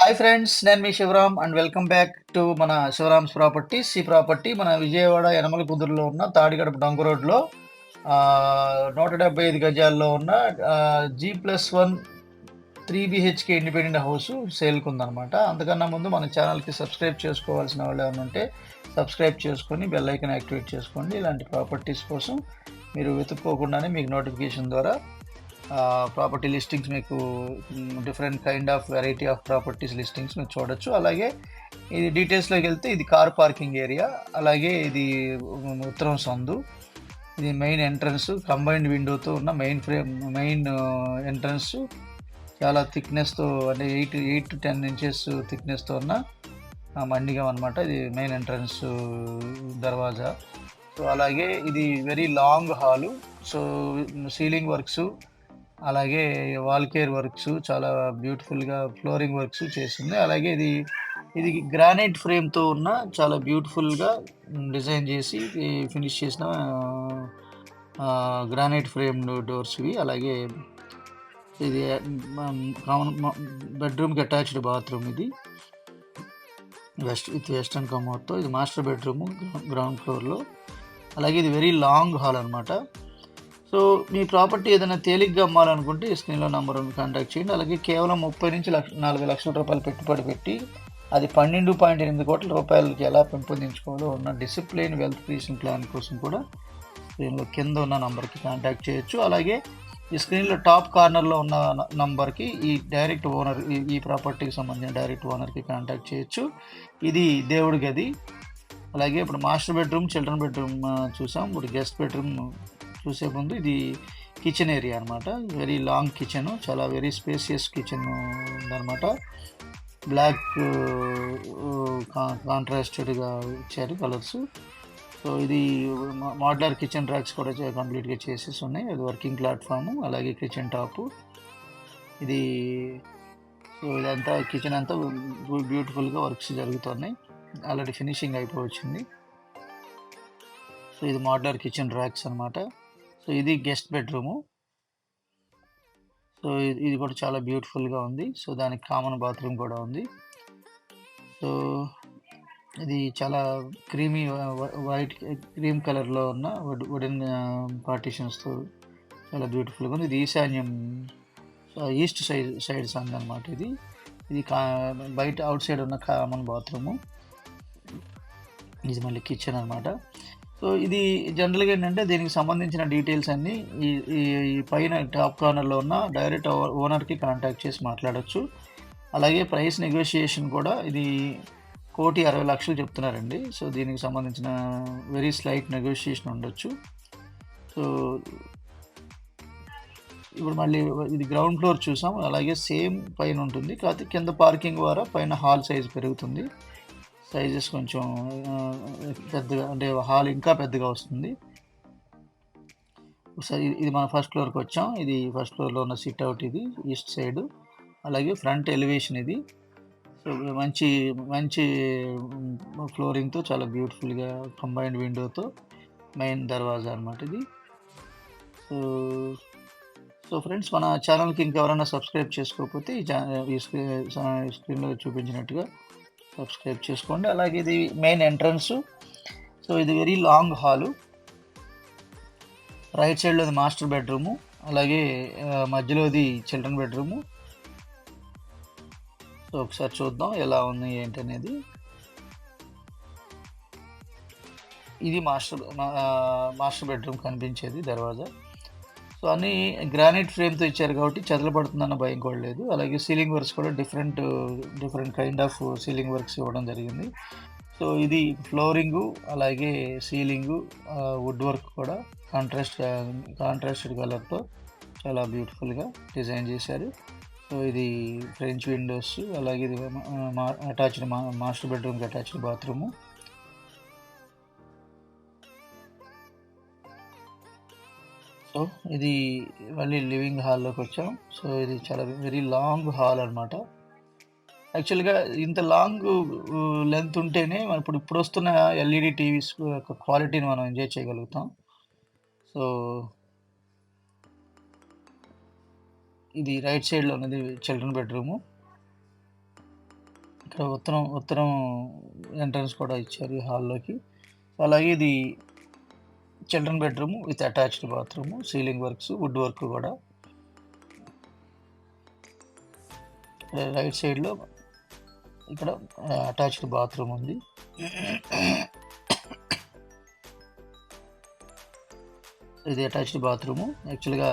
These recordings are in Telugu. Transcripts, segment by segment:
హాయ్ ఫ్రెండ్స్, నేను మీ Shivaram and welcome back to మన శివరామ్స్ ప్రాపర్టీస్. ఈ ప్రాపర్టీ మన విజయవాడ యనమల కుదురులో ఉన్న తాడిగడప డొంక రోడ్లో 175 గజాల్లో ఉన్న G+1 3 BHK ఇండిపెండెంట్ హౌస్ సేల్కి ఉందన్నమాట. అంతకన్నా ముందు మన ఛానల్కి సబ్స్క్రైబ్ చేసుకోవాల్సిన వాళ్ళు ఏమైనా ఉంటే సబ్స్క్రైబ్ చేసుకొని బెల్ ఐకాన్ యాక్టివేట్ చేసుకోండి. ఇలాంటి ప్రాపర్టీస్ కోసం మీరు వెతుక్కోకుండానే మీకు నోటిఫికేషన్ ద్వారా ప్రాపర్టీ లిస్టింగ్స్ మీకు different kind of variety of properties listings మీరు చూడొచ్చు. అలాగే ఇది డీటెయిల్స్లోకి వెళ్తే ఇది కార్ పార్కింగ్ ఏరియా, అలాగే ఇది ఉత్తరం సందు, ఇది మెయిన్ ఎంట్రన్స్, కంబైన్డ్ విండోతో ఉన్న మెయిన్ ఎంట్రన్స్, చాలా థిక్నెస్తో అంటే 8 to 10 inches థిక్నెస్తో ఉన్న మండిగం అనమాట. ఇది మెయిన్ ఎంట్రన్స్ దర్వాజా. సో అలాగే ఇది very long hall. So ceiling works, అలాగే వాల్ కేర్ వర్క్స్, చాలా బ్యూటిఫుల్గా ఫ్లోరింగ్ వర్క్స్ చేసింది. అలాగే ఇది గ్రానైట్ ఫ్రేమ్తో ఉన్న చాలా బ్యూటిఫుల్గా డిజైన్ చేసి ఫినిష్ చేసిన గ్రానైట్ ఫ్రేమ్ డోర్స్ ఇవి. అలాగే ఇది కామన్ బెడ్రూమ్కి అటాచ్డ్ బాత్రూమ్. ఇది వెస్టర్న్ కమోడ్తో. ఇది మాస్టర్ బెడ్రూమ్ గ్రౌండ్ ఫ్లోర్లో. అలాగే ఇది వెరీ లాంగ్ హాల్ అనమాట. సో మీ ప్రాపర్టీ ఏదైనా తేలిగ్గా అమ్మాలనుకుంటే ఈ స్క్రీన్లో నంబర్ కాంటాక్ట్ చేయండి. అలాగే కేవలం 30 నుంచి 4 లక్షల రూపాయలు పెట్టుబడి పెట్టి అది 12.8 కోట్ల రూపాయలకి ఎలా పెంపొందించుకోవాలో ఉన్న డిసిప్లిన్ వెల్త్ క్రియేషన్ ప్లాన్ కోసం కూడా స్క్రీన్లో కింద ఉన్న నంబర్కి కాంటాక్ట్ చేయొచ్చు. అలాగే ఈ స్క్రీన్లో టాప్ కార్నర్లో ఉన్న నంబర్కి ఈ డైరెక్ట్ ఓనర్, ఈ ప్రాపర్టీకి సంబంధించిన డైరెక్ట్ ఓనర్కి కాంటాక్ట్ చేయొచ్చు. ఇది దేవుడి గది. అలాగే ఇప్పుడు మాస్టర్ బెడ్రూమ్, చిల్డ్రన్ బెడ్రూమ్ చూసాం. ఇప్పుడు గెస్ట్ బెడ్రూమ్ చూసే ముందు ఇది కిచెన్ ఏరియా అనమాట. వెరీ లాంగ్ కిచెన్, చాలా వెరీ స్పేసియస్ కిచెన్ ఉందన్నమాట. బ్లాక్ కాంట్రాస్టెడ్గా ఇచ్చారు కలర్స్. సో ఇది మోడ్యులర్ కిచెన్ ర్యాక్స్ కూడా కంప్లీట్గా చేసేసి ఉన్నాయి. అది వర్కింగ్ ప్లాట్ఫాము, అలాగే కిచెన్ టాపు ఇది. సో ఇదంతా కిచెన్ అంతా బ్యూటిఫుల్గా వర్క్స్ జరుగుతున్నాయి. ఆల్రెడీ ఫినిషింగ్ అయిపోవచ్చింది. సో ఇది మోడ్యులర్ కిచెన్ ర్యాక్స్ అనమాట. సో ఇది గెస్ట్ బెడ్రూము. సో ఇది కూడా చాలా బ్యూటిఫుల్గా ఉంది. సో దానికి కామన్ బాత్రూమ్ కూడా ఉంది. సో ఇది చాలా వైట్ క్రీమ్ కలర్లో ఉన్న వుడెన్ పార్టీషన్స్తో చాలా బ్యూటిఫుల్గా ఉంది. ఇది ఈశాన్యం, ఈస్ట్ సైడ్ సంది అనమాట. ఇది బయట అవుట్ సైడ్ ఉన్న కామన్ బాత్రూము. ఇది మళ్ళీ కిచెన్ అనమాట. సో ఇది జనరల్గా ఏంటంటే దీనికి సంబంధించిన డీటెయిల్స్ అన్నీ ఈ పైన టాప్ కార్నర్లో ఉన్న డైరెక్ట్ ఓనర్కి కాంటాక్ట్ చేసి మాట్లాడచ్చు. అలాగే ప్రైస్ నెగోషియేషన్ కూడా ఇది 1,60,00,000 చెప్తున్నారండి. సో దీనికి సంబంధించిన వెరీ స్లైట్ నెగోషియేషన్ ఉండొచ్చు. సో ఇప్పుడు మళ్ళీ ఇది గ్రౌండ్ ఫ్లోర్ చూసాం. అలాగే సేమ్ పైన ఉంటుంది, కాకపోతే కింద పార్కింగ్ ద్వారా పైన హాల్ సైజ్ పెరుగుతుంది. సైజెస్ కొంచెం పెద్దగా, అంటే హాల్ ఇంకా పెద్దగా వస్తుంది. ఒకసారి ఇది మన ఫస్ట్ ఫ్లోర్కి వచ్చాం. ఇది ఫస్ట్ ఫ్లోర్లో ఉన్న సిట్ అవుట్, ఇది ఈస్ట్ సైడ్. అలాగే ఫ్రంట్ ఎలివేషన్ ఇది. సో మంచి మంచి ఫ్లోరింగ్తో చాలా బ్యూటిఫుల్గా కంబైన్డ్ విండోతో మెయిన్ దర్వాజా అనమాట ఇది. సో సో ఫ్రెండ్స్, మన ఛానల్కి ఇంకెవరైనా సబ్స్క్రైబ్ చేసుకోకపోతే ఈ స్క్రీన్లో చూపించినట్టుగా సబ్స్క్రైబ్ చేసుకోండి. అలాగే ఇది మెయిన్ ఎంట్రన్స్. సో ఇది వెరీ లాంగ్ హాలు. రైట్ సైడ్లోది మాస్టర్ బెడ్రూము, అలాగే మధ్యలోది చిల్డ్రన్ బెడ్రూము. సో ఒకసారి చూద్దాం ఎలా ఉంది ఏంటనేది. ఇది మాస్టర్ బెడ్రూమ్ కనిపించేది దర్వాజా. సో అన్నీ గ్రానైట్ ఫ్రేమ్తో ఇచ్చారు కాబట్టి చెదలబడుతుందన్న భయం కూడా లేదు. అలాగే సీలింగ్ వర్క్స్ కూడా different kind of ceiling works ఇవ్వడం జరిగింది. సో ఇది ఫ్లోరింగు, అలాగే సీలింగు, వుడ్ వర్క్ కూడా కాంట్రాస్టెడ్ కలర్తో చాలా బ్యూటిఫుల్గా డిజైన్ చేశారు. సో ఇది ఫ్రెంచ్ విండోస్, అలాగే ఇది అటాచ్డ్ మాస్టర్ బెడ్రూమ్కి అటాచ్డ్ బాత్రూము. సో ఇది మళ్ళీ లివింగ్ హాల్లోకి వచ్చాం. సో ఇది చాలా వెరీ లాంగ్ హాల్ అనమాట. యాక్చువల్గా ఇంత లాంగ్ లెంత్ ఉంటేనే మనం ఇప్పుడు వస్తున్న ఎల్ఈడి టీవీస్ యొక్క క్వాలిటీని మనం ఎంజాయ్ చేయగలుగుతాం. సో ఇది రైట్ సైడ్లో ఉన్నది చిల్డ్రన్ బెడ్రూము. ఇక్కడ ఉత్తరం ఉత్తరం ఎంట్రన్స్ కూడా ఇచ్చారు ఈ హాల్లోకి. అలాగే ఇది children bedroom with attached bathroom, ceiling works, wood work కూడా. రైట్ సైడ్లో ఇక్కడ అటాచ్డ్ బాత్రూమ్ ఉంది. ఇది అటాచ్డ్ బాత్రూము. యాక్చువల్గా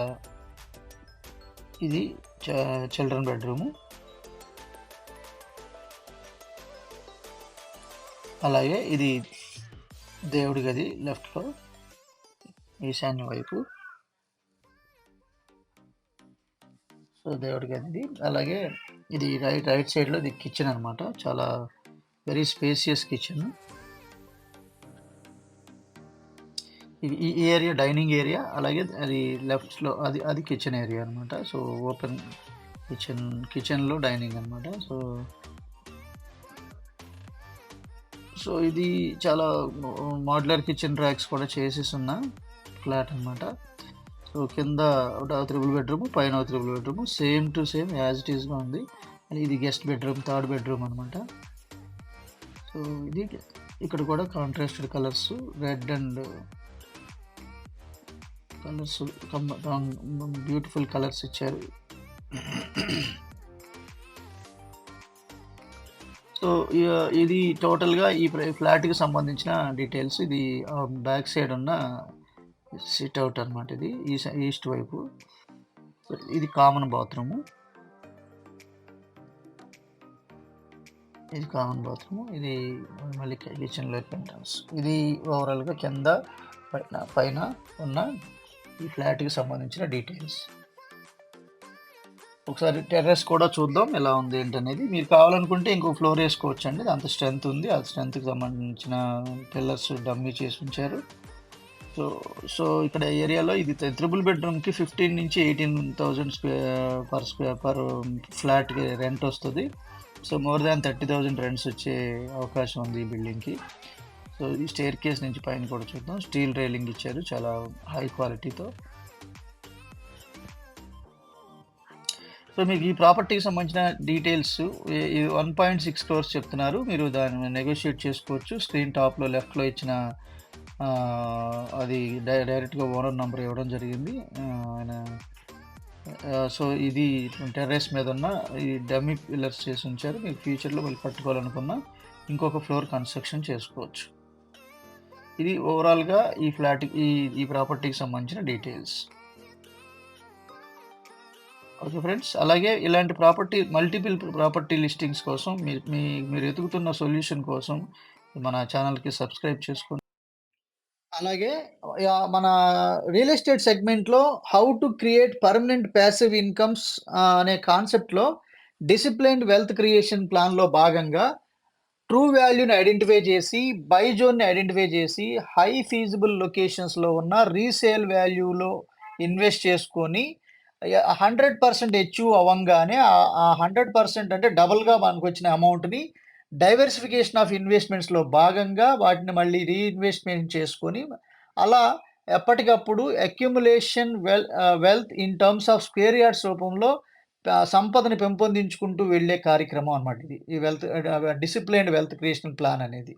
ఇది చిల్డ్రన్ బెడ్రూము. అలాగే ఇది దేవుడి గది లెఫ్ట్లో ఈశాన్య వైపు. సో దేవుడి గది. అలాగే ఇది రైట్ సైడ్లో ఇది కిచెన్ అనమాట. చాలా వెరీ స్పేసియస్ కిచెన్. ఈ ఏరియా డైనింగ్ ఏరియా, అలాగే అది లెఫ్ట్లో అది కిచెన్ ఏరియా అనమాట. సో ఓపెన్ కిచెన్లో డైనింగ్ అనమాట. సో ఇది చాలా మోడ్యులర్ కిచెన్ ర్యాక్స్ కూడా చేసేసి ఉన్న ఫ్లాట్ అనమాట. సో కింద ఒక త్రిబుల్ బెడ్రూమ్, పైన ఒక triple bedroom, same to same as it ఈస్గా ఉంది. ఇది గెస్ట్ బెడ్రూమ్, థర్డ్ బెడ్రూమ్ అనమాట. సో ఇది ఇక్కడ కూడా contrasted colours, red and colours, beautiful colours ఇచ్చారు. సో ఇది టోటల్గా ఈ ఫ్లాట్కి సంబంధించిన డీటెయిల్స్. ఇది బ్యాక్ సైడ్ ఉన్న సిట్ అవుట్ అనమాట. ఇది ఈస్ట్ వైపు. ఇది కామన్ బాత్రూము. ఇది మళ్ళీ కిచెన్లోకి ఎంట్రన్స్. ఇది ఓవరాల్గా కింద పైన ఉన్న ఈ ఫ్లాట్కి సంబంధించిన డీటెయిల్స్. ఒకసారి టెర్రస్ కూడా చూద్దాం ఎలా ఉంది ఏంటనేది. మీరు కావాలనుకుంటే ఇంకో ఫ్లోర్ వేసుకోవచ్చు అండి, అంత స్ట్రెంత్ ఉంది. ఆ స్ట్రెంత్కి సంబంధించిన పిల్లర్స్ డమ్మీ చేసి ఉంచారు. సో ఇక్కడ ఏరియాలో ఇది త్రిబుల్ బెడ్రూమ్కి 15 నుంచి 18,000 పర్ ఫ్లాట్కి రెంట్ వస్తుంది. సో మోర్ దాన్ 30,000 రెంట్స్ వచ్చే అవకాశం ఉంది ఈ బిల్డింగ్కి. సో ఈ స్టేర్ కేస్ నుంచి పైన కూడా చూద్దాం. స్టీల్ రైలింగ్ ఇచ్చారు చాలా హై క్వాలిటీతో. సో మీకు ఈ ప్రాపర్టీకి సంబంధించిన డీటెయిల్స్ 1.6 crores చెప్తున్నారు. మీరు దాన్ని నెగోషియేట్ చేసుకోవచ్చు. స్క్రీన్ టాప్లో లెఫ్ట్లో ఇచ్చిన అది డైరెక్ట్గా ఓనర్ నెంబర్ ఇవ్వడం జరిగింది ఆయన. సో ఇది టెర్రస్ మీద ఉన్న ఈ డమ్మీ పిల్లర్స్ చేసి ఉంచారు. మీరు ఫ్యూచర్లో మళ్ళీ కట్టుకోవాలనుకున్న ఇంకొక ఫ్లోర్ కన్స్ట్రక్షన్ చేసుకోవచ్చు. ఇది ఓవరాల్గా ఈ ఫ్లాట్ ఈ ప్రాపర్టీకి సంబంధించిన డీటెయిల్స్. ఓకే ఫ్రెండ్స్, అలాగే ఇలాంటి మల్టిపుల్ ప్రాపర్టీ లిస్టింగ్స్ కోసం మీరు ఎదుగుతున్న సొల్యూషన్ కోసం మన ఛానల్కి సబ్స్క్రైబ్ చేసుకోండి. అలాగే మన రియల్ ఎస్టేట్ సెగ్మెంట్లో how to create permanent passive incomes అనే కాన్సెప్ట్లో డిసిప్లైన్డ్ వెల్త్ క్రియేషన్ ప్లాన్లో భాగంగా ట్రూ వాల్యూని ఐడెంటిఫై చేసి, బై జోన్ని ఐడెంటిఫై చేసి, హై ఫీజిబుల్ లొకేషన్స్లో ఉన్న రీసేల్ వాల్యూలో ఇన్వెస్ట్ చేసుకొని 100% అచీవ్ అవ్వంగానే ఆ 100% అంటే డబుల్గా మనకు వచ్చిన అమౌంట్ని డైవర్సిఫికేషన్ ఆఫ్ ఇన్వెస్ట్మెంట్స్లో భాగంగా వాటిని మళ్ళీ రీఇన్వెస్ట్మెంట్ చేసుకొని అలా ఎప్పటికప్పుడు accumulation wealth in terms of square yards రూపంలో సంపదని పెంపొందించుకుంటూ వెళ్ళే కార్యక్రమం అనమాట ఇది. ఈ డిసిప్లైన్డ్ వెల్త్ క్రియేషన్ ప్లాన్ అనేది.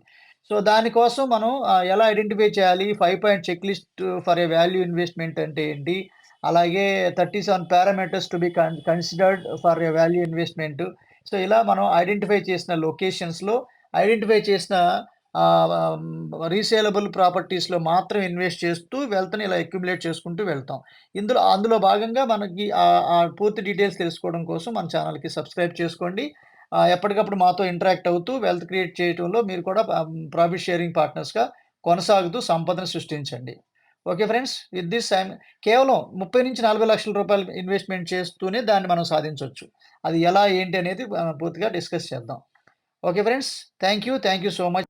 సో దానికోసం మనం ఎలా ఐడెంటిఫై చేయాలి, 5 point check list for a value investment అంటే ఏంటి, అలాగే 37 parameters to be considered for a value investment. So ఇలా మనం ఐడెంటిఫై చేసిన లొకేషన్స్లో ఐడెంటిఫై చేసిన రీసేలబుల్ ప్రాపర్టీస్లో మాత్రం ఇన్వెస్ట్ చేస్తూ వెల్త్ని ఇలా అక్యుములేట్ చేసుకుంటూ వెళ్తాం. అందులో భాగంగా మనకి పూర్తి డీటెయిల్స్ తెలుసుకోవడం కోసం మన ఛానల్కి సబ్స్క్రైబ్ చేసుకోండి. ఎప్పటికప్పుడు మాతో ఇంటరాక్ట్ అవుతూ వెల్త్ క్రియేట్ చేయడంలో మీరు కూడా ప్రాఫిట్ షేరింగ్ పార్ట్నర్స్గా కొనసాగుతూ సంపదను సృష్టించండి. ఓకే ఫ్రెండ్స్, విత్ దిస్ కేవలం 30 నుంచి 40 లక్షల రూపాయలు ఇన్వెస్ట్మెంట్ చేస్తూనే దాన్ని మనం సాధించవచ్చు. అది ఎలా ఏంటి అనేది పూర్తిగా డిస్కస్ చేద్దాం. Okay friends, thank you so much.